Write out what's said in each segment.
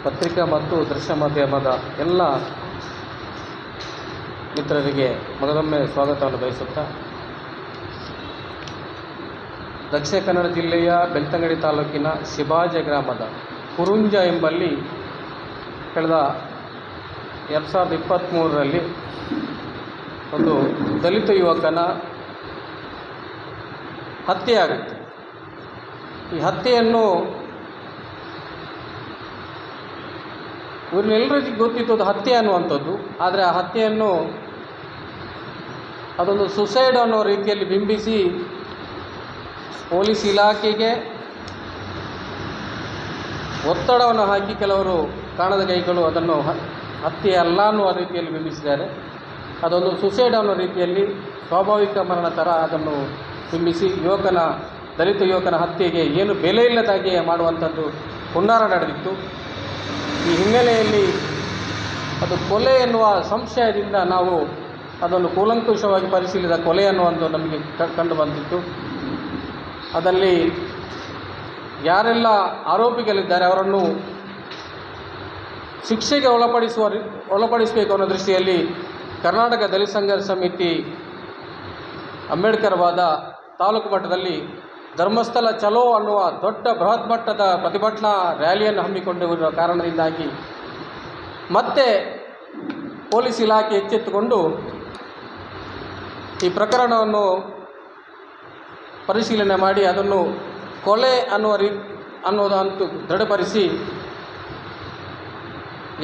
ಪತ್ರಿಕಾ ಮತ್ತು ದೃಶ್ಯ ಮಾಧ್ಯಮದ ಎಲ್ಲ ಮಿತ್ರರಿಗೆ ಮಗದೊಮ್ಮೆ ಸ್ವಾಗತವನ್ನು ಬಯಸುತ್ತಾ, ದಕ್ಷಿಣ ಕನ್ನಡ ಜಿಲ್ಲೆಯ ಬೆಳ್ತಂಗಡಿ ತಾಲೂಕಿನ ಶಿಬಾಜೆ ಗ್ರಾಮದ ಕುರುಂಜ ಎಂಬಲ್ಲಿ ಕಳೆದ 2023ರಲ್ಲಿ ಒಂದು ದಲಿತ ಯುವಕನ ಹತ್ಯೆಯಾಗುತ್ತೆ. ಈ ಹತ್ಯೆಯನ್ನು ಇವರೆಲ್ಲರಿಗೂ ಗೊತ್ತಿತ್ತು ಅದು ಹತ್ಯೆ ಅನ್ನುವಂಥದ್ದು. ಆದರೆ ಆ ಹತ್ಯೆಯನ್ನು ಅದೊಂದು ಸುಸೈಡ್ ಅನ್ನೋ ರೀತಿಯಲ್ಲಿ ಬಿಂಬಿಸಿ ಪೊಲೀಸ್ ಇಲಾಖೆಗೆ ಒತ್ತಡವನ್ನು ಹಾಕಿ ಕೆಲವರು ಕಾಣದ ಕೈಗಳು ಅದನ್ನು ಹತ್ಯೆ ಅಲ್ಲ ಅನ್ನುವ ರೀತಿಯಲ್ಲಿ ಬಿಂಬಿಸಿದ್ದಾರೆ. ಅದೊಂದು ಸುಸೈಡ್ ಅನ್ನೋ ರೀತಿಯಲ್ಲಿ ಸ್ವಾಭಾವಿಕ ಮರಣ ಥರ ಅದನ್ನು ಬಿಂಬಿಸಿ ದಲಿತ ಯುವಕನ ಹತ್ಯೆಗೆ ಏನು ಬೆಲೆ ಇಲ್ಲದಾಗಿ ಮಾಡುವಂಥದ್ದು ಹುನ್ನಾರ ನಡೆದಿತ್ತು. ಈ ಹಿನ್ನೆಲೆಯಲ್ಲಿ ಅದು ಕೊಲೆ ಎನ್ನುವ ಸಂಶಯದಿಂದ ನಾವು ಅದನ್ನು ಕೂಲಂಕುಷವಾಗಿ ಪರಿಶೀಲಿಸಿದ ಕೊಲೆ ಅನ್ನುವಂಥ ನಮಗೆ ಕಂಡು ಬಂದಿತ್ತು. ಅದರಲ್ಲಿ ಯಾರೆಲ್ಲ ಆರೋಪಿಗಳಿದ್ದಾರೆ ಅವರನ್ನು ಶಿಕ್ಷೆಗೆ ಒಳಪಡಿಸಬೇಕು ಅನ್ನೋ ದೃಷ್ಟಿಯಲ್ಲಿ ಕರ್ನಾಟಕ ದಲಿತ ಸಂಘರ್ಷ ಸಮಿತಿ ಅಂಬೇಡ್ಕರ್ ವಾದ ತಾಲೂಕು ಮಟ್ಟದಲ್ಲಿ ಧರ್ಮಸ್ಥಳ ಚಲೋ ಅನ್ನುವ ದೊಡ್ಡ ಬೃಹತ್ ಮಟ್ಟದ ಪ್ರತಿಭಟನಾ ರ್ಯಾಲಿಯನ್ನು ಹಮ್ಮಿಕೊಂಡಿರುವ ಕಾರಣದಿಂದಾಗಿ ಮತ್ತೆ ಪೊಲೀಸ್ ಇಲಾಖೆ ಎಚ್ಚೆತ್ತುಕೊಂಡು ಈ ಪ್ರಕರಣವನ್ನು ಪರಿಶೀಲನೆ ಮಾಡಿ ಅದನ್ನು ಕೊಲೆ ಅನ್ನೋದಂತೂ ದೃಢಪಡಿಸಿ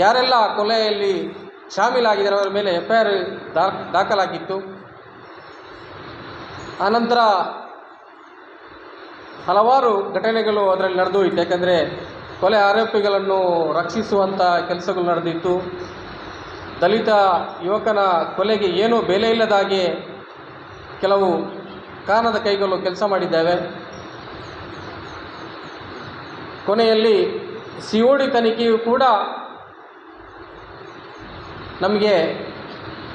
ಯಾರೆಲ್ಲ ಕೊಲೆಯಲ್ಲಿ ಶಾಮೀಲಾಗಿದ್ದಾರೆ ಅವರ ಮೇಲೆ FIR ದಾಖಲಾಗಿತ್ತು. ಆನಂತರ ಹಲವಾರು ಘಟನೆಗಳು ಅದರಲ್ಲಿ ನಡೆದೋಯಿತು. ಯಾಕಂದರೆ ಕೊಲೆ ಆರೋಪಿಗಳನ್ನು ರಕ್ಷಿಸುವಂಥ ಕೆಲಸಗಳು ನಡೆದಿತ್ತು. ದಲಿತ ಯುವಕನ ಕೊಲೆಗೆ ಏನೂ ಬೆಲೆ ಇಲ್ಲದಾಗೆ ಕೆಲವು ಕಾಣದ ಕೈಗಳು ಕೆಲಸ ಮಾಡಿದ್ದಾವೆ. ಕೊನೆಯಲ್ಲಿ COD ತನಿಖೆಯು ಕೂಡ ನಮಗೆ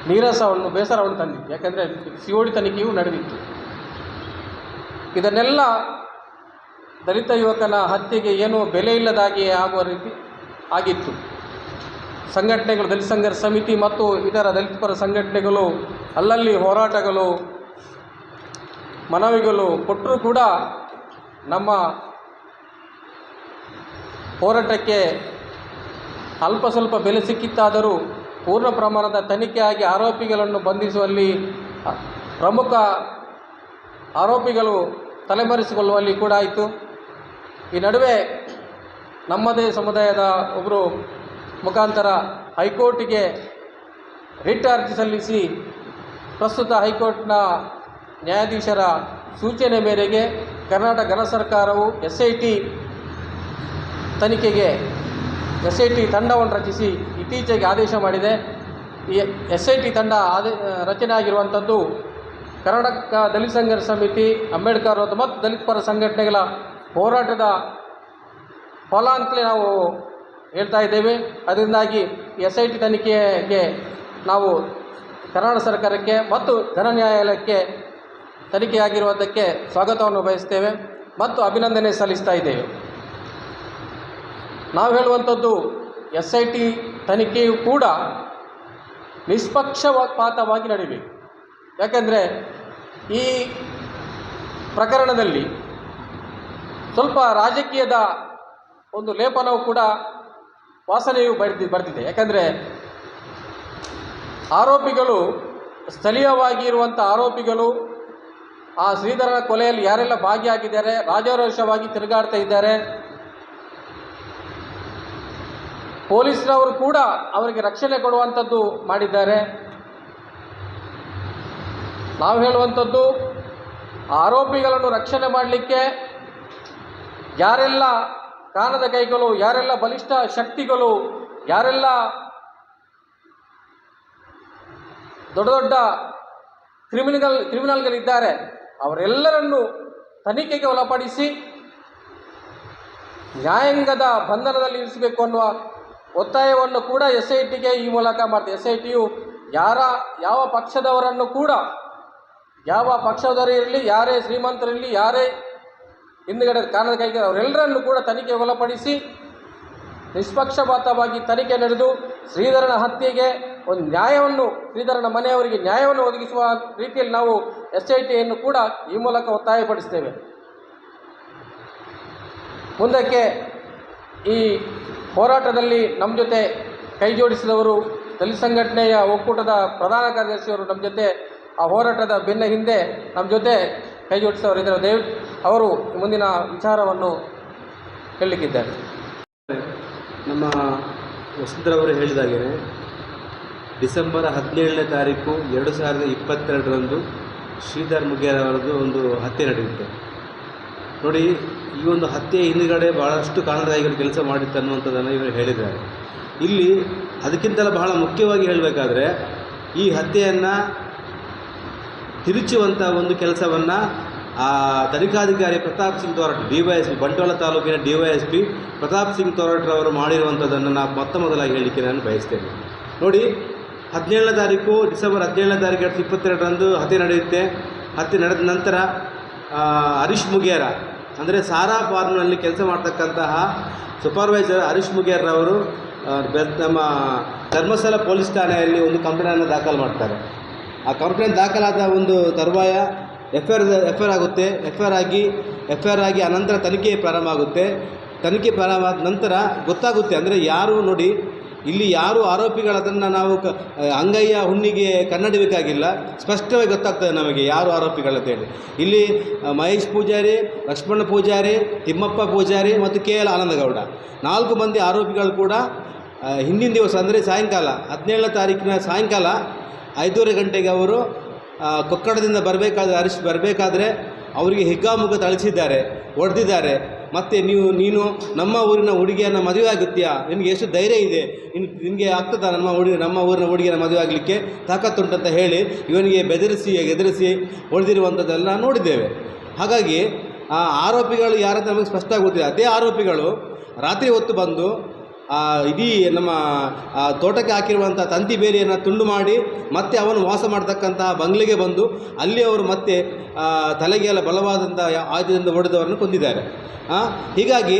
ಬೇಸರವನ್ನು ತಂದಿತ್ತು. ಯಾಕಂದರೆ COD ತನಿಖೆಯೂ ನಡೆದಿತ್ತು. ಇದನ್ನೆಲ್ಲ ದಲಿತ ಯುವಕನ ಹತ್ಯೆಗೆ ಏನೂ ಬೆಲೆ ಇಲ್ಲದಾಗಿ ಆಗುವ ರೀತಿ ಆಗಿತ್ತು. ಸಂಘಟನೆಗಳು, ದಲಿತ ಸಂಘರ್ಷ ಸಮಿತಿ ಮತ್ತು ಇತರ ದಲಿತ ಪರ ಸಂಘಟನೆಗಳು ಅಲ್ಲಲ್ಲಿ ಹೋರಾಟಗಳು, ಮನವಿಗಳು ಕೊಟ್ಟರೂ ಕೂಡ ನಮ್ಮ ಹೋರಾಟಕ್ಕೆ ಅಲ್ಪ ಸ್ವಲ್ಪ ಬೆಲೆ ಸಿಕ್ಕಿತ್ತಾದರೂ ಪೂರ್ಣ ಪ್ರಮಾಣದ ತನಿಖೆಯಾಗಿ ಆರೋಪಿಗಳನ್ನು ಬಂಧಿಸುವಲ್ಲಿ, ಪ್ರಮುಖ ಆರೋಪಿಗಳು ತಲೆಮರೆಸಿಕೊಳ್ಳುವಲ್ಲಿ ಕೂಡ ಆಯಿತು. ಈ ನಡುವೆ ನಮ್ಮದೇ ಸಮುದಾಯದ ಒಬ್ಬರು ಮುಖಾಂತರ ಹೈಕೋರ್ಟಿಗೆ ರಿಟ್ ಅರ್ಜಿ ಸಲ್ಲಿಸಿ ಪ್ರಸ್ತುತ ಹೈಕೋರ್ಟ್ನ ನ್ಯಾಯಾಧೀಶರ ಸೂಚನೆ ಮೇರೆಗೆ ಕರ್ನಾಟಕ ಘನ ಸರ್ಕಾರವು SIT ತಂಡವನ್ನು ರಚಿಸಿ ಇತ್ತೀಚೆಗೆ ಆದೇಶ ಮಾಡಿದೆ. ಈ SIT ತಂಡ ರಚನೆ ಆಗಿರುವಂಥದ್ದು ಕರ್ನಾಟಕ ದಲಿತ ಸಂಘರ್ಷ ಸಮಿತಿ, ಅಂಬೇಡ್ಕರ್ ಮತ್ತು ದಲಿತ ಪರ ಸಂಘಟನೆಗಳ ಹೋರಾಟದ ಫಲ ಅಂತಲೇ ನಾವು ಹೇಳ್ತಾ ಇದ್ದೇವೆ. ಅದರಿಂದಾಗಿ SIT ತನಿಖೆಗೆ ನಾವು ಕರ್ನಾಟಕ ಸರ್ಕಾರಕ್ಕೆ ಮತ್ತು ಘನ ನ್ಯಾಯಾಲಯಕ್ಕೆ ತನಿಖೆಯಾಗಿರುವುದಕ್ಕೆ ಸ್ವಾಗತವನ್ನು ಬಯಸ್ತೇವೆ ಮತ್ತು ಅಭಿನಂದನೆ ಸಲ್ಲಿಸ್ತಾ ಇದ್ದೇವೆ. ನಾವು ಹೇಳುವಂಥದ್ದು SIT ತನಿಖೆಯು ಕೂಡ ನಿಷ್ಪಕ್ಷಪಾತವಾಗಿ ನಡೀಬೇಕು. ಯಾಕೆಂದರೆ ಈ ಪ್ರಕರಣದಲ್ಲಿ ಸ್ವಲ್ಪ ರಾಜಕೀಯದ ಒಂದು ಲೇಪನವು ಕೂಡ ವಾಸನೆಯು ಬರ್ತಿದೆ. ಯಾಕಂದರೆ ಆರೋಪಿಗಳು, ಸ್ಥಳೀಯವಾಗಿ ಇರುವಂಥ ಆರೋಪಿಗಳು ಆ ಶ್ರೀಧರನ ಕೊಲೆಯಲ್ಲಿ ಯಾರೆಲ್ಲ ಭಾಗಿಯಾಗಿದ್ದಾರೆ, ರಾಜಾರೋಷವಾಗಿ ತಿರುಗಾಡ್ತಾ ಇದ್ದಾರೆ. ಪೊಲೀಸರವರು ಕೂಡ ಅವರಿಗೆ ರಕ್ಷಣೆ ಕೊಡುವಂಥದ್ದು ಮಾಡಿದ್ದಾರೆ. ನಾವು ಹೇಳುವಂಥದ್ದು ಆರೋಪಿಗಳನ್ನು ರಕ್ಷಣೆ ಮಾಡಲಿಕ್ಕೆ ಯಾರೆಲ್ಲ ಕಾಣದ ಕೈಗಳು, ಯಾರೆಲ್ಲ ಬಲಿಷ್ಠ ಶಕ್ತಿಗಳು, ಯಾರೆಲ್ಲ ದೊಡ್ಡ ದೊಡ್ಡ ಕ್ರಿಮಿನಲ್ಗಳಿದ್ದಾರೆ ಅವರೆಲ್ಲರನ್ನು ತನಿಖೆಗೆ ಒಳಪಡಿಸಿ ನ್ಯಾಯಾಂಗದ ಬಂಧನದಲ್ಲಿ ಇರಿಸಬೇಕು ಅನ್ನುವ ಒತ್ತಾಯವನ್ನು ಕೂಡ SITಗೆ ಈ ಮೂಲಕ ಮಾಡ್ತದೆ. SITಯು ಯಾವ ಪಕ್ಷದವರನ್ನು ಕೂಡ, ಯಾವ ಪಕ್ಷದವರು ಇರಲಿ, ಯಾರೇ ಶ್ರೀಮಂತರಿರಲಿ, ಯಾರೇ ಹಿಂದುಗಡೆ ಕಾಣದ ಕೈಗೆ ಅವರೆಲ್ಲರನ್ನು ಕೂಡ ತನಿಖೆಗೆ ಒಳಪಡಿಸಿ ನಿಷ್ಪಕ್ಷಪಾತವಾಗಿ ತನಿಖೆ ನಡೆದು ಶ್ರೀಧರನ ಹತ್ಯೆಗೆ ಒಂದು ನ್ಯಾಯವನ್ನು, ಶ್ರೀಧರನ ಮನೆಯವರಿಗೆ ನ್ಯಾಯವನ್ನು ಒದಗಿಸುವ ರೀತಿಯಲ್ಲಿ ನಾವು SITಯನ್ನು ಕೂಡ ಈ ಮೂಲಕ ಒತ್ತಾಯಪಡಿಸ್ತೇವೆ. ಮುಂದಕ್ಕೆ ಈ ಹೋರಾಟದಲ್ಲಿ ನಮ್ಮ ಜೊತೆ ಕೈ ಜೋಡಿಸಿದವರು ದಲಿತ ಸಂಘಟನೆಯ ಒಕ್ಕೂಟದ ಪ್ರಧಾನ ಕಾರ್ಯದರ್ಶಿಯವರು ನಮ್ಮ ಜೊತೆ ಆ ಹೋರಾಟದ ಬೆನ್ನ ಹಿಂದೆ ನಮ್ಮ ಜೊತೆ ಕೈ ಜೋಡಿಸಿದವರು ಇದ್ದಾರೆ. ದಯವಿಟ್ಟು ಅವರು ಮುಂದಿನ ವಿಚಾರವನ್ನು ಹೇಳಲಿಕ್ಕಿದ್ದಾರೆ. ನಮ್ಮ ವಸುಂಧರವರು ಹೇಳಿದಾಗೆ ಡಿಸೆಂಬರ್ 17ನೇ ತಾರೀಕು 2022ರಂದು ಶ್ರೀಧರ್ ಮುಗೇರ್ ಅವರದ್ದು ಒಂದು ಹತ್ಯೆ ನಡೆಯುತ್ತೆ. ನೋಡಿ, ಈ ಒಂದು ಹತ್ಯೆ ಹಿಂದುಗಡೆ ಭಾಳಷ್ಟು ಕಾರಣದಾಯಿಗಳು ಕೆಲಸ ಮಾಡಿತ್ತು ಅನ್ನುವಂಥದ್ದನ್ನು ಇವರು ಹೇಳಿದ್ದಾರೆ. ಇಲ್ಲಿ ಅದಕ್ಕಿಂತಲೂ ಬಹಳ ಮುಖ್ಯವಾಗಿ ಹೇಳಬೇಕಾದ್ರೆ ಈ ಹತ್ಯೆಯನ್ನು ತಿರುಚುವಂಥ ಒಂದು ಕೆಲಸವನ್ನು ತನಿಖಾಧಿಕಾರಿ ಪ್ರತಾಪ್ ಸಿಂಗ್ ತೋರಟ್, DYSP, ಬಂಟ್ವಾಳ ತಾಲೂಕಿನ DYSP ಪ್ರತಾಪ್ ಸಿಂಗ್ ತೋರಟ್ರವರು ಮಾಡಿರುವಂಥದ್ದನ್ನು ನಾನು ಮೊದಲಾಗಿ ಹೇಳಲಿಕ್ಕೆ ನಾನು ಬಯಸ್ತೇನೆ. ನೋಡಿ, ಡಿಸೆಂಬರ್ 17ನೇ ತಾರೀಕು 2022ರಂದು ಹತ್ಯೆ ನಡೆಯುತ್ತೆ. ಹತ್ಯೆ ನಡೆದ ನಂತರ ಹರೀಶ್ ಮುಗೇರ ಅಂದರೆ ಸಾರಾ ಫಾರ್ಮ್ನಲ್ಲಿ ಕೆಲಸ ಮಾಡ್ತಕ್ಕಂತಹ ಸೂಪರ್ವೈಸರ್ ಹರೀಶ್ ಮುಗೇರ್ರವರು ನಮ್ಮ ಧರ್ಮಸ್ಥಳ ಪೊಲೀಸ್ ಠಾಣೆಯಲ್ಲಿ ಒಂದು ಕಂಪ್ಲೇಂಟನ್ನು ದಾಖಲು ಮಾಡ್ತಾರೆ. ಆ ಕಂಪ್ಲೇಂಟ್ ದಾಖಲಾದ ಒಂದು ತರುವಾಯ FIR ಆಗುತ್ತೆ. FIR ಆಗಿ ಅನಂತರ ತನಿಖೆ ಪ್ರಾರಂಭ ಆಗುತ್ತೆ. ತನಿಖೆ ಪ್ರಾರಂಭ ಆದ ನಂತರ ಗೊತ್ತಾಗುತ್ತೆ, ಅಂದರೆ ಯಾರು ನೋಡಿ, ಇಲ್ಲಿ ಯಾರು ಆರೋಪಿಗಳದನ್ನು ನಾವು ಅಂಗೈಯ ಹುಣ್ಣಿಗೆ ಕನ್ನಡಬೇಕಾಗಿಲ್ಲ, ಸ್ಪಷ್ಟವಾಗಿ ಗೊತ್ತಾಗ್ತದೆ ನಮಗೆ ಯಾರು ಆರೋಪಿಗಳಂತೇಳಿ. ಇಲ್ಲಿ ಮಹೇಶ್ ಪೂಜಾರಿ, ಲಕ್ಷ್ಮಣ ಪೂಜಾರಿ, ತಿಮ್ಮಪ್ಪ ಪೂಜಾರಿ ಮತ್ತು KL ಆನಂದಗೌಡ 4 ಮಂದಿ ಆರೋಪಿಗಳು ಕೂಡ ಹಿಂದಿನ ದಿವಸ ಅಂದರೆ ಸಾಯಂಕಾಲ 17ನೇ ತಾರೀಕಿನ ಸಾಯಂಕಾಲ 5:30 ಗಂಟೆಗೆ ಅವರು ಕೊಕ್ಕಡದಿಂದ ಹರೀಶ್ ಬರಬೇಕಾದ್ರೆ ಅವರಿಗೆ ಹಿಗ್ಗಾಮುಗ್ಗ ಥಳಿಸಿದ್ದಾರೆ, ಹೊಡೆದಿದ್ದಾರೆ. ಮತ್ತು ನೀನು ನಮ್ಮ ಊರಿನ ಹುಡುಗಿಯನ್ನು ಮದುವೆ ಆಗುತ್ತೀಯಾ, ನಿನಗೆ ಎಷ್ಟು ಧೈರ್ಯ ಇದೆ, ನಿನಗೆ ಆಗ್ತದಾ ನಮ್ಮ ಊರಿನ ಹುಡುಗಿಯನ್ನು ಮದುವೆ ಆಗಲಿಕ್ಕೆ ತಾಕತ್ತುಂಟಂತ ಹೇಳಿ ಇವನಿಗೆ ಎದುರಿಸಿ ಹೊಡೆದಿರುವಂಥದ್ದೆಲ್ಲ ನೋಡಿದ್ದೇವೆ. ಹಾಗಾಗಿ ಆ ಆರೋಪಿಗಳು ಯಾರಂತ ನಮಗೆ ಸ್ಪಷ್ಟ ಗೊತ್ತಿದೆ. ಅದೇ ಆರೋಪಿಗಳು ರಾತ್ರಿ ಹೊತ್ತು ಬಂದು ಇಡೀ ನಮ್ಮ ತೋಟಕ್ಕೆ ಹಾಕಿರುವಂಥ ತಂತಿ ಬೇಲಿಯನ್ನು ತುಂಡು ಮಾಡಿ ಮತ್ತೆ ಅವನು ವಾಸ ಮಾಡ್ತಕ್ಕಂತಹ ಬಂಗ್ಲೆಗೆ ಬಂದು ಅಲ್ಲಿ ಅವರು ಮತ್ತೆ ತಲೆಗೆಲ್ಲ ಬಲವಾದಂಥ ಆಯುಧದಿಂದ ಹೊಡೆದವರನ್ನು ಕೊಂದಿದ್ದಾರೆ. ಹೀಗಾಗಿ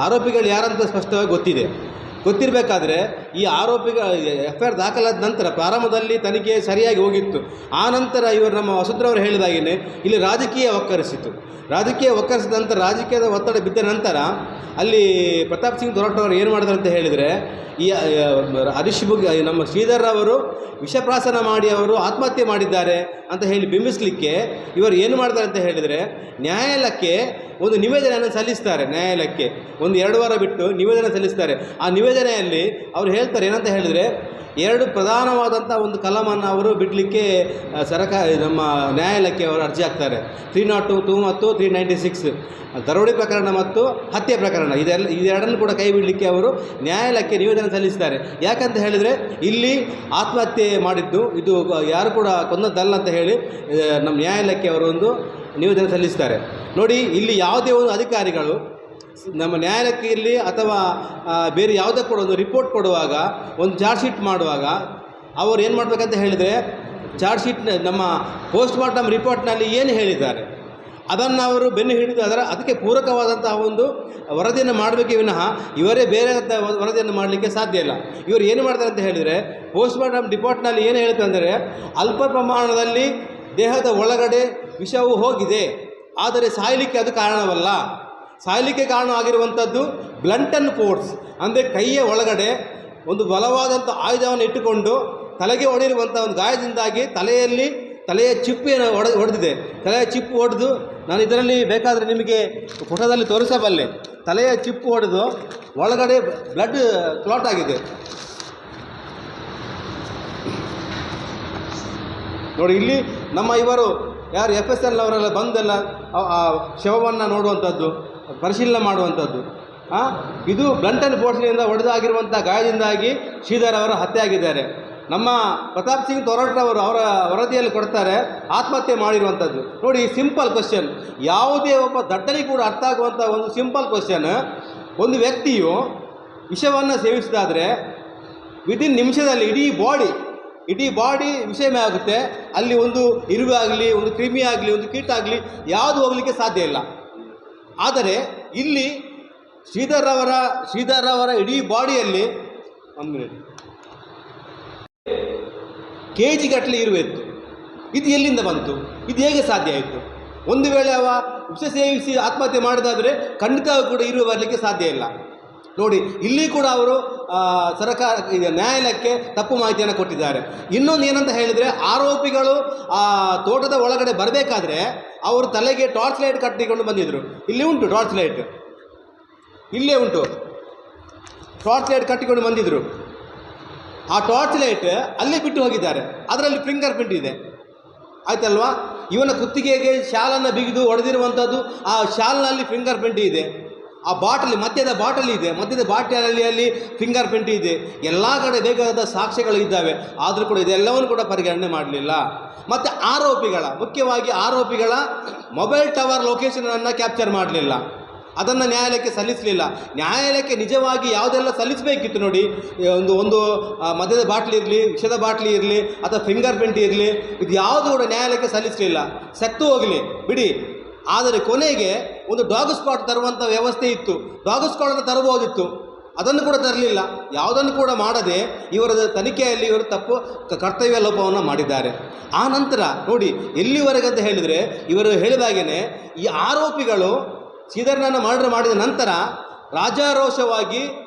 ಆರೋಪಿಗಳು ಯಾರಂತ ಸ್ಪಷ್ಟವಾಗಿ ಗೊತ್ತಿರಬೇಕಾದ್ರೆ ಈ ಆರೋಪಿಗಳ FIR ದಾಖಲಾದ ನಂತರ ಪ್ರಾರಂಭದಲ್ಲಿ ತನಿಖೆ ಸರಿಯಾಗಿ ಹೋಗಿತ್ತು. ಆ ನಂತರ ಇವರು ನಮ್ಮ ವಸುಂಧರವರು ಹೇಳಿದಾಗೇ ಇಲ್ಲಿ ರಾಜಕೀಯ ಒಕ್ಕರಿಸಿದ ನಂತರ ರಾಜಕೀಯದ ಒತ್ತಡ ಬಿದ್ದ ನಂತರ ಅಲ್ಲಿ ಪ್ರತಾಪ್ ಸಿಂಗ್ ತೋರಟ್ ಅವರು ಏನು ಮಾಡಿದ್ರು ಅಂತ ಹೇಳಿದರೆ, ಈ ನಮ್ಮ ಶ್ರೀಧರ್ ಅವರು ವಿಷಪ್ರಾಶನ ಮಾಡಿ ಅವರು ಆತ್ಮಹತ್ಯೆ ಮಾಡಿದ್ದಾರೆ ಅಂತ ಹೇಳಿ ಬಿಂಬಿಸಲಿಕ್ಕೆ ಇವರು ಏನು ಮಾಡ್ತಾರೆ ಅಂತ ಹೇಳಿದರೆ, ನ್ಯಾಯಾಲಯಕ್ಕೆ ಒಂದು ನಿವೇದನೆಯನ್ನು ಸಲ್ಲಿಸ್ತಾರೆ. ನ್ಯಾಯಾಲಯಕ್ಕೆ 1-2 ವಾರ ಬಿಟ್ಟು ನಿವೇದನೆ ಸಲ್ಲಿಸ್ತಾರೆ. ಆ ನಿವೇದನೆಯಲ್ಲಿ ಅವರು ಹೇಳ್ತಾರೆ ಏನಂತ ಹೇಳಿದರೆ, 2 ಪ್ರಧಾನವಾದಂಥ ಒಂದು ಕಲಮನ್ನು ಅವರು ಬಿಡಲಿಕ್ಕೆ ನಮ್ಮ ನ್ಯಾಯಾಲಯಕ್ಕೆ ಅವರು ಅರ್ಜಿ ಹಾಕ್ತಾರೆ. 302 ಮತ್ತು 396 ದರೋಡೆ ಪ್ರಕರಣ ಮತ್ತು ಹತ್ಯೆ ಪ್ರಕರಣ, ಇದೆರಡನ್ನು ಕೂಡ ಕೈ ಬಿಡಲಿಕ್ಕೆ ಅವರು ನ್ಯಾಯಾಲಯಕ್ಕೆ ನಿವೇದನೆ ಸಲ್ಲಿಸ್ತಾರೆ. ಯಾಕಂತ ಹೇಳಿದರೆ ಇಲ್ಲಿ ಆತ್ಮಹತ್ಯೆ ಮಾಡಿದ್ದು ಇದು ಯಾರು ಕೂಡ ಕೊಂದದ್ದಲ್ಲ ಅಂತ ಹೇಳಿ ನಮ್ಮ ನ್ಯಾಯಾಲಯಕ್ಕೆ ಅವರು ಒಂದು ನಿವೇದನೆ ಸಲ್ಲಿಸ್ತಾರೆ. ನೋಡಿ, ಇಲ್ಲಿ ಯಾವುದೇ ಒಂದು ಅಧಿಕಾರಿಗಳು ನಮ್ಮ ನ್ಯಾಯಾಲಯಕ್ಕೆ ಇರಲಿ ಅಥವಾ ಬೇರೆ ಯಾವುದೇ ಕೂಡ ಒಂದು ರಿಪೋರ್ಟ್ ಕೊಡುವಾಗ, ಒಂದು ಚಾರ್ಜ್ ಶೀಟ್ ಮಾಡುವಾಗ ಅವರು ಏನು ಮಾಡಬೇಕಂತ ಹೇಳಿದರೆ, ಚಾರ್ಜ್ ಶೀಟ್ ನಮ್ಮ ಪೋಸ್ಟ್ಮಾರ್ಟಮ್ ರಿಪೋರ್ಟ್ನಲ್ಲಿ ಏನು ಹೇಳಿದ್ದಾರೆ ಅದನ್ನು ಅವರು ಬೆನ್ನು ಹಿಡಿದು ಅದಕ್ಕೆ ಪೂರಕವಾದಂತಹ ಒಂದು ವರದಿಯನ್ನು ಮಾಡಬೇಕೇ ವಿನಃ ಇವರೇ ಬೇರೆ ವರದಿಯನ್ನು ಮಾಡಲಿಕ್ಕೆ ಸಾಧ್ಯ ಇಲ್ಲ. ಇವರು ಏನು ಮಾಡ್ತಾರೆ ಅಂತ ಹೇಳಿದರೆ, ಪೋಸ್ಟ್ಮಾರ್ಟಮ್ ರಿಪೋರ್ಟ್ನಲ್ಲಿ ಏನು ಹೇಳ್ತಾರೆ ಅಂದರೆ, ಅಲ್ಪ ಪ್ರಮಾಣದಲ್ಲಿ ದೇಹದ ಒಳಗಡೆ ವಿಷವು ಹೋಗಿದೆ, ಆದರೆ ಸಾಯಲಿಕ್ಕೆ ಅದು ಕಾರಣವಲ್ಲ. ಸಾಯಲಿಕ್ಕೆ ಕಾರಣ ಆಗಿರುವಂಥದ್ದು ಬ್ಲಂಟನ್ ಫೋರ್ಸ್, ಅಂದರೆ ಕೈಯ ಒಳಗಡೆ ಒಂದು ಬಲವಾದಂಥ ಆಯುಧವನ್ನು ಇಟ್ಟುಕೊಂಡು ತಲೆಗೆ ಹೊಡೆದಿರುವಂಥ ಒಂದು ಗಾಯದಿಂದಾಗಿ ತಲೆಯ ಚಿಪ್ಪೇನು ಹೊಡೆದಿದೆ. ತಲೆಯ ಚಿಪ್ಪು ಹೊಡೆದು, ನಾನು ಇದರಲ್ಲಿ ಬೇಕಾದರೆ ನಿಮಗೆ ಫೋಟೋದಲ್ಲಿ ತೋರಿಸಬಲ್ಲೆ, ತಲೆಯ ಚಿಪ್ಪು ಹೊಡೆದು ಒಳಗಡೆ ಬ್ಲಡ್ ಕ್ಲಾಟ್ ಆಗಿದೆ. ನೋಡಿ, ಇಲ್ಲಿ ನಮ್ಮ ಇವರು ಯಾರು FSL ಅವರೆಲ್ಲ ಬಂದೆಲ್ಲ ಶವವನ್ನು ನೋಡುವಂಥದ್ದು, ಪರಿಶೀಲನೆ ಮಾಡುವಂಥದ್ದು, ಇದು ಬ್ಲಂಟನ್ ಫೋರ್ಸ್ನಿಂದ ಹೊಡೆದಾಗಿರುವಂಥ ಗಾಯದಿಂದಾಗಿ ಶ್ರೀಧರ್ ಅವರು ಹತ್ಯೆ ಆಗಿದ್ದಾರೆ. ನಮ್ಮ ಪ್ರತಾಪ್ ಸಿಂಗ್ ತೋರಟ್ ಅವರು ಅವರ ವರದಿಯಲ್ಲಿ ಕೊಡ್ತಾರೆ ಆತ್ಮಹತ್ಯೆ ಮಾಡಿರುವಂಥದ್ದು. ನೋಡಿ, ಸಿಂಪಲ್ ಕ್ವಶನ್, ಯಾವುದೇ ಒಬ್ಬ ದಡ್ಡನಿಗೆ ಕೂಡ ಅರ್ಥ ಆಗುವಂಥ ಒಂದು ಸಿಂಪಲ್ ಕ್ವಶನ್. ಒಂದು ವ್ಯಕ್ತಿಯು ವಿಷವನ್ನು ಸೇವಿಸಿದಾದರೆ ವಿದಿನ್ ನಿಮಿಷದಲ್ಲಿ ಇಡೀ ಬಾಡಿ ವಿಷಮಯ ಆಗುತ್ತೆ. ಅಲ್ಲಿ ಒಂದು ಇರುವೆ ಆಗಲಿ, ಒಂದು ಕ್ರಿಮಿ ಆಗಲಿ, ಒಂದು ಕೀಟ ಆಗಲಿ ಯಾವುದು ಹೋಗಲಿಕ್ಕೆ ಸಾಧ್ಯ ಇಲ್ಲ. ಆದರೆ ಇಲ್ಲಿ ಶ್ರೀಧರ್ ಅವರ ಇಡೀ ಬಾಡಿಯಲ್ಲಿ 1 ಮಿನಿಟ್ KG ಗಟ್ಟಲೆ ಇರುವೆತ್ತು. ಇದು ಎಲ್ಲಿಂದ ಬಂತು? ಇದು ಹೇಗೆ ಸಾಧ್ಯ ಆಯಿತು? ಒಂದು ವೇಳೆ ಅವ ವಿಷ ಸೇವಿಸಿ ಆತ್ಮಹತ್ಯೆ ಮಾಡಿದಾದರೆ ಖಂಡಿತವೂ ಕೂಡ ಇರುವ ಬರಲಿಕ್ಕೆ ಸಾಧ್ಯ ಇಲ್ಲ. ನೋಡಿ, ಇಲ್ಲಿ ಕೂಡ ಅವರು ನ್ಯಾಯಾಲಯಕ್ಕೆ ತಪ್ಪು ಮಾಹಿತಿಯನ್ನು ಕೊಟ್ಟಿದ್ದಾರೆ. ಇನ್ನೊಂದು ಏನಂತ ಹೇಳಿದರೆ, ಆರೋಪಿಗಳು ತೋಟದ ಒಳಗಡೆ ಬರಬೇಕಾದ್ರೆ ಅವರು ತಲೆಗೆ ಟಾರ್ಚ್ ಲೈಟ್ ಕಟ್ಟಿಕೊಂಡು ಬಂದಿದ್ದರು. ಇಲ್ಲಿ ಉಂಟು ಟಾರ್ಚ್ ಲೈಟ್, ಇಲ್ಲೇ ಉಂಟು ಟಾರ್ಚ್ ಲೈಟ್ ಕಟ್ಟಿಕೊಂಡು ಬಂದಿದ್ದರು. ಆ ಟಾರ್ಚ್ ಲೈಟ್ ಅಲ್ಲೇ ಬಿಟ್ಟು ಹೋಗಿದ್ದಾರೆ. ಅದರಲ್ಲಿ ಫಿಂಗರ್ ಪ್ರಿಂಟ್ ಇದೆ, ಆಯ್ತಲ್ವಾ? ಇವನ ಕುತ್ತಿಗೆಗೆ ಶಾಲನ್ನು ಬಿಗಿದು ಹೊಡೆದಿರುವಂಥದ್ದು, ಆ ಶಾಲ್ನಲ್ಲಿ ಫಿಂಗರ್ ಪ್ರಿಂಟ್ ಇದೆ. ಆ ಬಾಟಲಿ, ಮದ್ಯದ ಬಾಟಲಿ ಇದೆ, ಮದ್ಯದ ಬಾಟಲಿಯಲ್ಲಿ ಫಿಂಗರ್ ಪ್ರಿಂಟ್ ಇದೆ. ಎಲ್ಲ ಕಡೆ ಬೇಕಾದ ಸಾಕ್ಷ್ಯಗಳು ಇದ್ದಾವೆ. ಆದರೂ ಕೂಡ ಇದೆಲ್ಲವನ್ನು ಕೂಡ ಪರಿಗಣನೆ ಮಾಡಲಿಲ್ಲ. ಮತ್ತು ಮುಖ್ಯವಾಗಿ ಆರೋಪಿಗಳ ಮೊಬೈಲ್ ಟವರ್ ಲೊಕೇಶನನ್ನು ಕ್ಯಾಪ್ಚರ್ ಮಾಡಲಿಲ್ಲ. ಅದನ್ನು ನ್ಯಾಯಾಲಯಕ್ಕೆ ಸಲ್ಲಿಸಲಿಲ್ಲ. ನ್ಯಾಯಾಲಯಕ್ಕೆ ನಿಜವಾಗಿ ಯಾವುದೆಲ್ಲ ಸಲ್ಲಿಸಬೇಕಿತ್ತು ನೋಡಿ, ಒಂದು ಮದ್ಯದ ಬಾಟ್ಲಿ ಇರಲಿ, ವಿಷದ ಬಾಟ್ಲಿ ಇರಲಿ, ಅಥವಾ ಫಿಂಗರ್ ಪ್ರಿಂಟ್ ಇರಲಿ, ಇದು ಯಾವುದು ಕೂಡ ನ್ಯಾಯಾಲಯಕ್ಕೆ ಸಲ್ಲಿಸಲಿಲ್ಲ. ಸತ್ತು ಹೋಗಲಿ ಬಿಡಿ, ಆದರೆ ಕೊನೆಗೆ ಒಂದು ಡಾಗ್ ಸ್ಕ್ವಾಡ್ ತರುವಂಥ ವ್ಯವಸ್ಥೆ ಇತ್ತು. ಡಾಗ್ ಸ್ಕ್ವಾಡನ್ನು ತರಬಹುದಿತ್ತು, ಅದನ್ನು ಕೂಡ ತರಲಿಲ್ಲ. ಯಾವುದನ್ನು ಕೂಡ ಮಾಡದೆ ಇವರ ತನಿಖೆಯಲ್ಲಿ ಇವರು ತಪ್ಪು ಕರ್ತವ್ಯ ಲೋಪವನ್ನು ಮಾಡಿದ್ದಾರೆ. ಆ ನಂತರ ನೋಡಿ, ಎಲ್ಲಿವರೆಗೆ ಅಂತ ಹೇಳಿದರೆ, ಇವರು ಹೇಳಿದಾಗೇ ಈ ಆರೋಪಿಗಳು ಶ್ರೀಧರನನ್ನು ಮರ್ಡರ್ ಮಾಡಿದ ನಂತರ ರಾಜಾರೋಷವಾಗಿ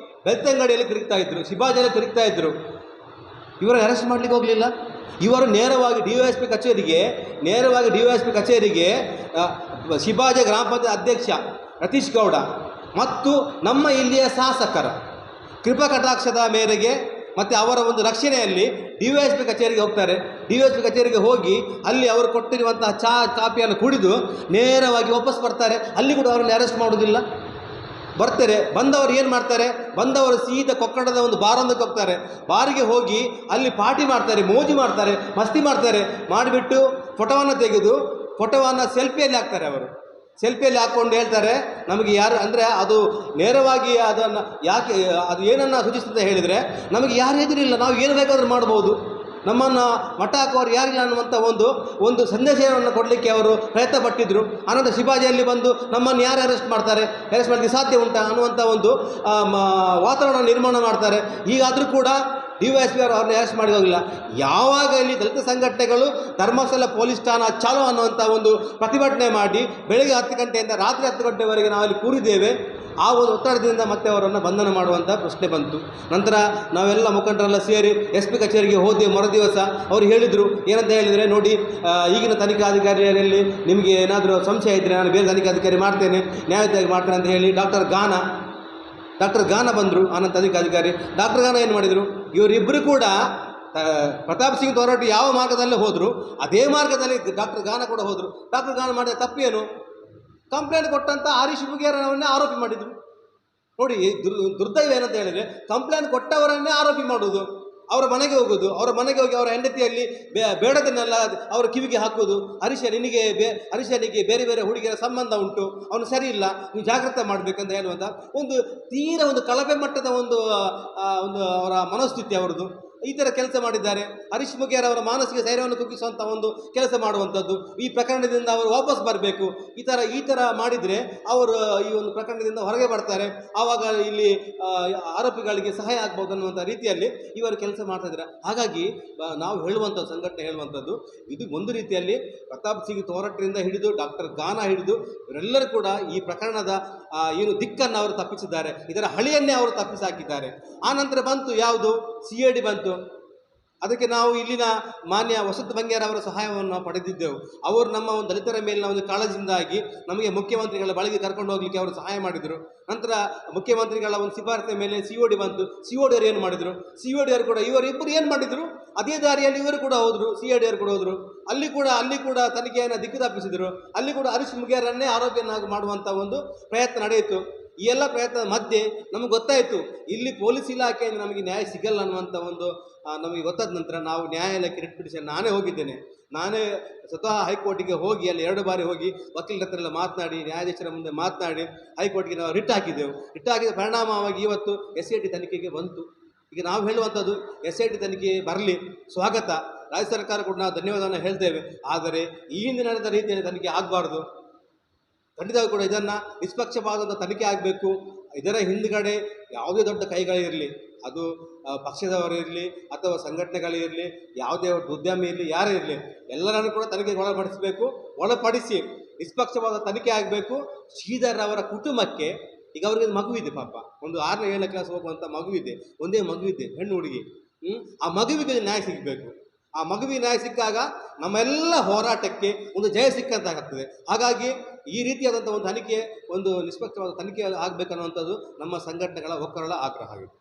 ಬೆಳ್ತಂಗಡಿಯಲ್ಲಿ ತಿರುಗ್ತಾ ಇದ್ದರು, ಶಿವಾಜಿಯಲ್ಲಿ ತಿರುಗ್ತಾ ಇದ್ದರು. ಇವರ ಅರೆಸ್ಟ್ ಮಾಡಲಿಕ್ಕೆ ಹೋಗಲಿಲ್ಲ. ಇವರು ನೇರವಾಗಿ ಡಿ ವೈ ಎಸ್ ಪಿ ಕಚೇರಿಗೆ ಶಿವಾಜಿ ಗ್ರಾಮ ಪಂಚಾಯತ್ ಅಧ್ಯಕ್ಷ ರತೀಶ್ ಗೌಡ ಮತ್ತು ನಮ್ಮ ಇಲ್ಲಿಯ ಶಾಸಕರ ಕೃಪಾ ಕಟಾಕ್ಷದ ಮೇರೆಗೆ ಮತ್ತು ಅವರ ಒಂದು ರಕ್ಷಣೆಯಲ್ಲಿ ಡಿ ವೈ ಎಸ್ ಪಿ ಕಚೇರಿಗೆ ಹೋಗ್ತಾರೆ. ಡಿ ವೈ ಎಸ್ ಪಿ ಕಚೇರಿಗೆ ಹೋಗಿ ಅಲ್ಲಿ ಅವರು ಕೊಟ್ಟಿರುವಂತಹ ಕಾಪಿಯನ್ನು ಕುಡಿದು ನೇರವಾಗಿ ವಾಪಸ್ ಬರ್ತಾರೆ. ಅಲ್ಲಿ ಕೂಡ ಅವರನ್ನು ಅರೆಸ್ಟ್ ಮಾಡೋದಿಲ್ಲ. ಬರ್ತಾರೆ, ಬಂದವರು ಏನು ಮಾಡ್ತಾರೆ, ಬಂದವರು ಸೀದಾ ಕೊಕ್ಕಡದ ಒಂದು ಬಾರೊಂದಕ್ಕೆ ಹೋಗ್ತಾರೆ. ಬಾರಿಗೆ ಹೋಗಿ ಅಲ್ಲಿ ಪಾರ್ಟಿ ಮಾಡ್ತಾರೆ, ಮೋಜು ಮಾಡ್ತಾರೆ, ಮಸ್ತಿ ಮಾಡ್ತಾರೆ. ಮಾಡಿಬಿಟ್ಟು ಫೋಟೋವನ್ನು ತೆಗೆದು ಫೋಟೋವನ್ನು ಸೆಲ್ಫಿಯಲ್ಲಿ ಹಾಕ್ತಾರೆ. ಅವರು ಸೆಲ್ಫಿಯಲ್ಲಿ ಹಾಕ್ಕೊಂಡು ಹೇಳ್ತಾರೆ, ನಮಗೆ ಯಾರು ಅಂದರೆ ಅದು ನೇರವಾಗಿ ಅದನ್ನು ಯಾಕೆ ಅದು ಏನನ್ನು ಸೂಚಿಸ್ತದೆ ಹೇಳಿದರೆ, ನಮಗೆ ಯಾರು ಎದುರಿಲ್ಲ, ನಾವು ಏನು ಬೇಕಾದರೂ ಮಾಡ್ಬೋದು, ನಮ್ಮನ್ನು ಮಟ್ಟ ಹಾಕುವವರು ಯಾರಿಲ್ಲ ಅನ್ನುವಂಥ ಒಂದು ಸಂದೇಶವನ್ನು ಕೊಡಲಿಕ್ಕೆ ಅವರು ಪ್ರಯತ್ನ ಪಟ್ಟಿದ್ದರು. ಆನಂತರ ಶಿವಾಜಿಯಲ್ಲಿ ಬಂದು ನಮ್ಮನ್ನು ಯಾರು ಅರೆಸ್ಟ್ ಮಾಡಲಿಕ್ಕೆ ಸಾಧ್ಯ ಉಂಟಾ ಅನ್ನುವಂಥ ಒಂದು ವಾತಾವರಣ ನಿರ್ಮಾಣ ಮಾಡ್ತಾರೆ. ಹೀಗಾದರೂ ಕೂಡ ಡಿ ವೈ ಎಸ್ ಪಿ ಅವರು ಅವ್ರನ್ನ ಅರೆಸ್ಟ್ ಮಾಡಿ ಹೋಗಿಲ್ಲ. ಯಾವಾಗ ಇಲ್ಲಿ ದಲಿತ ಸಂಘಟನೆಗಳು ಧರ್ಮಸ್ಥಳ ಪೊಲೀಸ್ ಠಾಣಾ ಚಾಲೋ ಅನ್ನುವಂಥ ಒಂದು ಪ್ರತಿಭಟನೆ ಮಾಡಿ ಬೆಳಗ್ಗೆ 10 ಗಂಟೆಯಿಂದ ರಾತ್ರಿ 10 ಗಂಟೆವರೆಗೆ ನಾವಲ್ಲಿ ಕೂರಿದ್ದೇವೆ, ಆ ಒಂದು ಒತ್ತಡದಿಂದ ಮತ್ತೆ ಅವರನ್ನು ಬಂಧನ ಮಾಡುವಂಥ ಪ್ರಶ್ನೆ ಬಂತು. ನಂತರ ನಾವೆಲ್ಲ ಮುಖಂಡರೆಲ್ಲ ಸೇರಿ ಎಸ್ ಪಿ ಕಚೇರಿಗೆ ಹೋದೆವು. ಮರುದಿವಸ ಅವರು ಹೇಳಿದರು, ಏನಂತ ಹೇಳಿದರೆ, ನೋಡಿ ಈಗಿನ ತನಿಖಾಧಿಕಾರಿಯಲ್ಲಿ ನಿಮಗೆ ಏನಾದರೂ ಸಂಶಯ ಇದ್ದರೆ ನಾನು ಬೇರೆ ತನಿಖಾಧಿಕಾರಿ ಮಾಡ್ತೇನೆ, ನ್ಯಾಯಯುತವಾಗಿ ಮಾಡ್ತೇನೆ ಅಂತ ಹೇಳಿ ಡಾಕ್ಟರ್ ಗಾನ ಬಂದರು. ಆನಂದ ತನಿಖಾಧಿಕಾರಿ ಡಾಕ್ಟರ್ ಗಾನ ಏನು ಮಾಡಿದರು, ಇವರಿಬ್ಬರು ಕೂಡ ಪ್ರತಾಪ್ ಸಿಂಗ್ ತೋರಟಿ ಯಾವ ಮಾರ್ಗದಲ್ಲೇ ಹೋದರು ಅದೇ ಮಾರ್ಗದಲ್ಲಿ ಡಾಕ್ಟರ್ ಗಾನ ಕೂಡ ಹೋದರು. ಡಾಕ್ಟರ್ ಗಾನ ಮಾಡಿದ ತಪ್ಪೇನು, ಕಂಪ್ಲೇಂಟ್ ಕೊಟ್ಟಂಥ ಹರೀಶ್ ಮುಗೇರನವನ್ನೇ ಆರೋಪಿ ಮಾಡಿದರು. ನೋಡಿ, ದುರ್ದೈವ ಏನಂತ ಹೇಳಿದರೆ, ಕಂಪ್ಲೇಂಟ್ ಕೊಟ್ಟವರನ್ನೇ ಆರೋಪಿ ಮಾಡುವುದು, ಅವರ ಮನೆಗೆ ಹೋಗೋದು, ಅವರ ಮನೆಗೆ ಹೋಗಿ ಅವರ ಹೆಂಡತಿಯಲ್ಲಿ ಬೇಡದನ್ನೆಲ್ಲ ಅವರ ಕಿವಿಗೆ ಹಾಕೋದು. ಹರೀಶನಿಗೆ ಬೇರೆ ಬೇರೆ ಹುಡುಗಿಯರ ಸಂಬಂಧ ಉಂಟು, ಅವನು ಸರಿ ಇಲ್ಲ, ನೀವು ಜಾಗ್ರತೆ ಮಾಡಬೇಕಂತ ಹೇಳುವಂಥ ಒಂದು ತೀರಾ ಒಂದು ಕಳಪೆ ಮಟ್ಟದ ಒಂದು ಅವರ ಮನೋಸ್ಥಿತಿ ಅವರದು. ಈ ಥರ ಕೆಲಸ ಮಾಡಿದ್ದಾರೆ. ಹರೀಶ್ ಮುಗೇರ್ ಅವರ ಮಾನಸಿಕ ಧೈರ್ಯವನ್ನು ಕುಗ್ಗಿಸುವಂಥ ಒಂದು ಕೆಲಸ ಮಾಡುವಂಥದ್ದು. ಈ ಪ್ರಕರಣದಿಂದ ಅವರು ವಾಪಸ್ ಬರಬೇಕು. ಈ ಥರ ಮಾಡಿದರೆ ಅವರು ಈ ಒಂದು ಪ್ರಕರಣದಿಂದ ಹೊರಗೆ ಬರ್ತಾರೆ, ಆವಾಗ ಇಲ್ಲಿ ಆರೋಪಿಗಳಿಗೆ ಸಹಾಯ ಆಗ್ಬೋದು ಅನ್ನುವಂಥ ರೀತಿಯಲ್ಲಿ ಇವರು ಕೆಲಸ ಮಾಡ್ತಾ ಇದ್ದಾರೆ. ಹಾಗಾಗಿ ನಾವು ಹೇಳುವಂಥ ಸಂಘಟನೆ ಹೇಳುವಂಥದ್ದು, ಇದು ಒಂದು ರೀತಿಯಲ್ಲಿ ಪ್ರತಾಪ್ ಸಿಂಗ್ ತೋರಟ್ರಿಂದ ಹಿಡಿದು ಡಾಕ್ಟರ್ ಗಾನ ಹಿಡಿದು ಇವರೆಲ್ಲರೂ ಕೂಡ ಈ ಪ್ರಕರಣದ ಏನು ದಿಕ್ಕನ್ನು ಅವರು ತಪ್ಪಿಸಿದ್ದಾರೆ, ಇದರ ಹಳಿಯನ್ನೇ ಅವರು ತಪ್ಪಿಸಾಕಿದ್ದಾರೆ. ಆ ನಂತರ ಬಂತು ಯಾವುದು, CID ಬಂತು. ಅದಕ್ಕೆ ನಾವು ಇಲ್ಲಿನ ಮಾನ್ಯ ವಸಂತ ಬಂಗೇರ್ ಅವರ ಸಹಾಯವನ್ನು ಪಡೆದಿದ್ದೆವು. ಅವರು ನಮ್ಮ ಒಂದು ದಲಿತರ ಮೇಲಿನ ಒಂದು ಕಾಳಜಿಯಿಂದಾಗಿ ನಮಗೆ ಮುಖ್ಯಮಂತ್ರಿಗಳ ಬಳಿಗೆ ಕರ್ಕೊಂಡು ಹೋಗಲಿಕ್ಕೆ ಅವರು ಸಹಾಯ ಮಾಡಿದರು. ನಂತರ ಮುಖ್ಯಮಂತ್ರಿಗಳ ಒಂದು ಶಿಫಾರಸಿನ ಮೇಲೆ COD ಬಂತು. COD ಅವರು ಏನು ಮಾಡಿದರು, COD ಅವರು ಕೂಡ ಇವರಿಬ್ಬರು ಏನು ಮಾಡಿದರು, ಅದೇ ದಾರಿಯಲ್ಲಿ ಇವರು ಕೂಡ ಹೋದರು, CID ಅವರು ಕೂಡ ಹೋದರು. ಅಲ್ಲಿ ಕೂಡ ತನಿಖೆಯನ್ನು ದಿಕ್ಕು ತಪ್ಪಿಸಿದರು. ಅಲ್ಲಿ ಕೂಡ ಹರೀಶ್ ಮುಗೇರನ್ನೇ ಆರೋಪಿಯನ್ನಾಗಿ ಮಾಡುವಂಥ ಒಂದು ಪ್ರಯತ್ನ ನಡೆಯಿತು. ಈ ಎಲ್ಲ ಪ್ರಯತ್ನದ ಮಧ್ಯೆ ನಮಗೆ ಗೊತ್ತಾಯಿತು, ಇಲ್ಲಿ ಪೊಲೀಸ್ ಇಲಾಖೆಯಿಂದ ನಮಗೆ ನ್ಯಾಯ ಸಿಗಲ್ಲ ಅನ್ನುವಂಥ ಒಂದು ನಮಗೆ ಗೊತ್ತಾದ ನಂತರ ನಾವು ನ್ಯಾಯಾಲಯಕ್ಕೆ ರಿಟ್ ಪಿಟಿಷನ್ ನಾನೇ ಹೋಗಿದ್ದೇನೆ. ನಾನೇ ಸ್ವತಃ ಹೈಕೋರ್ಟಿಗೆ ಹೋಗಿ ಅಲ್ಲಿ 2 ಬಾರಿ ಹೋಗಿ ವಕೀಲರ ಹತ್ರ ಎಲ್ಲ ಮಾತನಾಡಿ, ನ್ಯಾಯಾಧೀಶರ ಮುಂದೆ ಮಾತನಾಡಿ ಹೈಕೋರ್ಟ್ಗೆ ನಾವು ರಿಟ್ ಹಾಕಿದ್ದೆವು. ರಿಟ್ ಹಾಕಿದ ಪರಿಣಾಮವಾಗಿ ಇವತ್ತು SIT ತನಿಖೆಗೆ ಬಂತು. ಈಗ ನಾವು ಹೇಳುವಂಥದ್ದು, SIT ತನಿಖೆ ಬರಲಿ, ಸ್ವಾಗತ. ರಾಜ್ಯ ಸರ್ಕಾರ ಕೂಡ ನಾವು ಧನ್ಯವಾದವನ್ನು ಹೇಳ್ತೇವೆ. ಆದರೆ ಈ ಹಿಂದೆ ನಡೆದ ರೀತಿಯಲ್ಲಿ ತನಿಖೆ ಆಗಬಾರ್ದು. ಖಂಡಿತವಾಗಿ ಕೂಡ ಇದನ್ನು ನಿಷ್ಪಕ್ಷಪಾತವಾದ ತನಿಖೆ ಆಗಬೇಕು. ಇದರ ಹಿಂದುಗಡೆ ಯಾವುದೇ ದೊಡ್ಡ ಕೈಗಳಿರಲಿ, ಅದು ಪಕ್ಷದವರಿರಲಿ ಅಥವಾ ಸಂಘಟನೆಗಳಿರಲಿ, ಯಾವುದೇ ಉದ್ಯಮಿ ಇರಲಿ, ಯಾರೇ ಇರಲಿ, ಎಲ್ಲರನ್ನೂ ಕೂಡ ತನಿಖೆಗೆ ಒಳಪಡಿಸಬೇಕು. ಒಳಪಡಿಸಿ ನಿಷ್ಪಕ್ಷಪಾತ ತನಿಖೆ ಆಗಬೇಕು. ಶ್ರೀಧರ್ ಅವರ ಕುಟುಂಬಕ್ಕೆ, ಈಗ ಅವ್ರಿಗೆ ಮಗುವಿದೆ, ಪಾಪ ಒಂದು 6ನೇ 7ನೇ ಕ್ಲಾಸ್ ಹೋಗುವಂಥ ಮಗುವಿದೆ, ಒಂದೇ ಮಗುವಿದೆ, ಹೆಣ್ಣು ಹುಡುಗಿ. ಆ ಮಗುವಿಗೆ ನ್ಯಾಯ ಸಿಗಬೇಕು. ಆ ಮಗುವಿಗೆ ನ್ಯಾಯ ಸಿಕ್ಕಾಗ ನಮ್ಮೆಲ್ಲ ಹೋರಾಟಕ್ಕೆ ಒಂದು ಜಯ ಸಿಕ್ಕಂತಾಗ್ತದೆ. ಹಾಗಾಗಿ ಈ ರೀತಿಯಾದಂಥ ಒಂದು ತನಿಖೆ, ಒಂದು ನಿಷ್ಪಕ್ಷವಾದ ತನಿಖೆ ಆಗಬೇಕನ್ನುವಂಥದ್ದು ನಮ್ಮ ಸಂಘಟನೆಗಳ ಒಕ್ಕರಳ ಆಗ್ರಹ ಆಗಿದೆ.